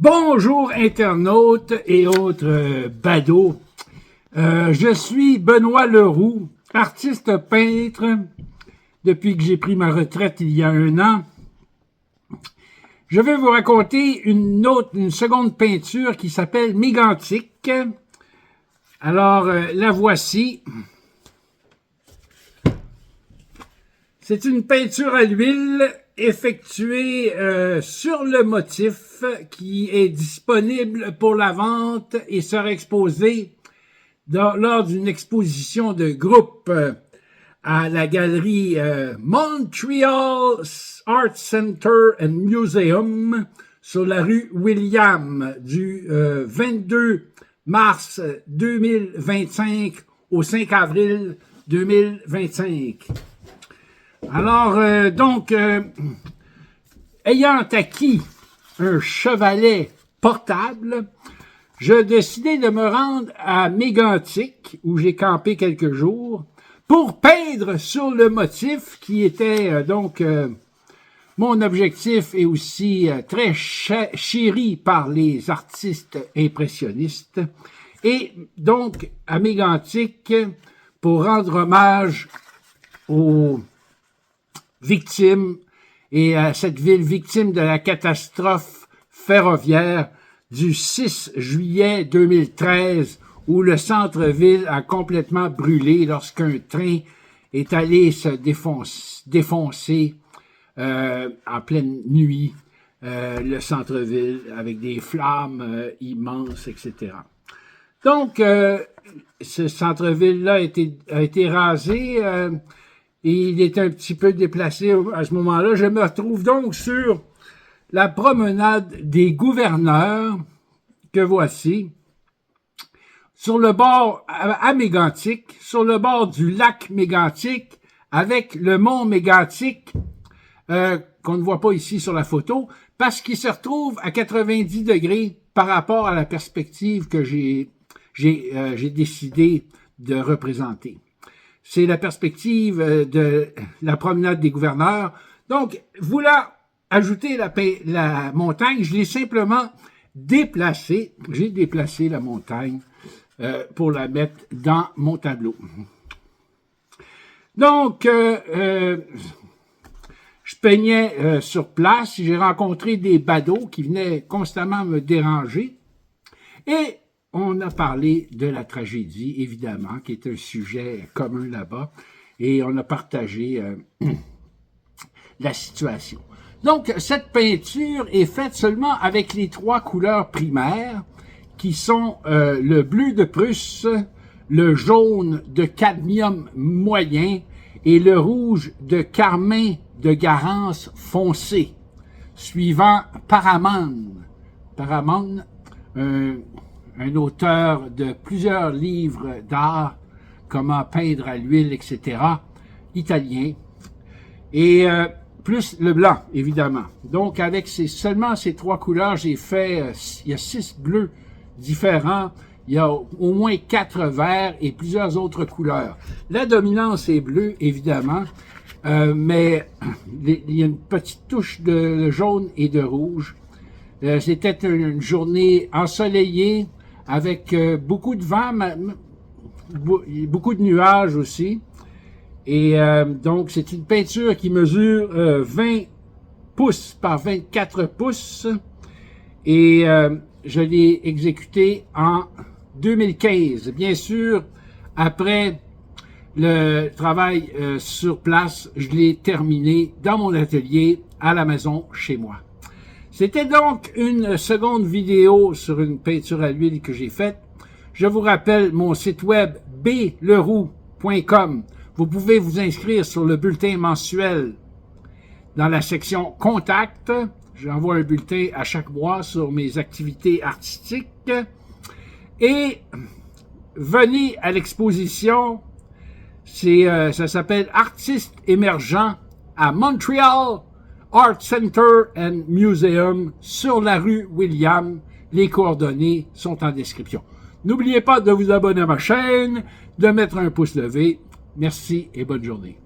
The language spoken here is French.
Bonjour internautes et autres badauds. Je suis Benoît Leroux, artiste peintre depuis que j'ai pris ma retraite il y a 1 an. Je vais vous raconter une seconde peinture qui s'appelle Mégantic. Alors, la voici. C'est une peinture à l'huile effectuée sur le motif qui est disponible pour la vente et sera exposée lors d'une exposition de groupe à la galerie Montreal Art Center and Museum sur la rue William du 22 mars 2025 au 5 avril 2025. Alors, ayant acquis un chevalet portable, je décidai de me rendre à Mégantic, où j'ai campé quelques jours, pour peindre sur le motif qui était mon objectif et aussi très chéri par les artistes impressionnistes. Et donc, à Mégantic, pour rendre hommage aux victimes et à cette ville victime de la catastrophe ferroviaire du 6 juillet 2013 où le centre-ville a complètement brûlé lorsqu'un train est allé se défoncer en pleine nuit le centre-ville avec des flammes immenses, etc. Donc, ce centre-ville-là a été rasé et il est un petit peu déplacé à ce moment-là. Je me retrouve donc sur la promenade des gouverneurs, que voici, sur le bord, à Mégantic, sur le bord du lac Mégantic, avec le mont Mégantic, qu'on ne voit pas ici sur la photo, parce qu'il se retrouve à 90 degrés par rapport à la perspective que j'ai décidé de représenter. C'est la perspective de la promenade des gouverneurs. Donc, voulant ajouter la montagne, je l'ai simplement déplacée. J'ai déplacé la montagne pour la mettre dans mon tableau. Donc, je peignais sur place. J'ai rencontré des badauds qui venaient constamment me déranger. Et on a parlé de la tragédie, évidemment, qui est un sujet commun là-bas, et on a partagé la situation. Donc, cette peinture est faite seulement avec les 3 couleurs primaires, qui sont le bleu de Prusse, le jaune de cadmium moyen et le rouge de carmin de Garance foncé, suivant Paramon. Paramon, un auteur de plusieurs livres d'art, comment peindre à l'huile, etc., italien, et plus le blanc, évidemment. Donc, avec seulement ces 3 couleurs, j'ai fait, il y a 6 bleus différents, il y a au moins 4 verts et plusieurs autres couleurs. La dominance est bleue, évidemment, mais il y a une petite touche de jaune et de rouge. C'était une journée ensoleillée, avec beaucoup de vent, beaucoup de nuages aussi. Et donc, c'est une peinture qui mesure 20 pouces par 24 pouces. Et je l'ai exécutée en 2015. Bien sûr, après le travail sur place, je l'ai terminé dans mon atelier, à la maison, chez moi. C'était donc une seconde vidéo sur une peinture à l'huile que j'ai faite. Je vous rappelle mon site web bleroux.com. Vous pouvez vous inscrire sur le bulletin mensuel dans la section Contact. J'envoie un bulletin à chaque mois sur mes activités artistiques. Et venez à l'exposition. Ça s'appelle Artistes émergents à Montreal Art Center and Museum sur la rue William. Les coordonnées sont en description. N'oubliez pas de vous abonner à ma chaîne, de mettre un pouce levé. Merci et bonne journée.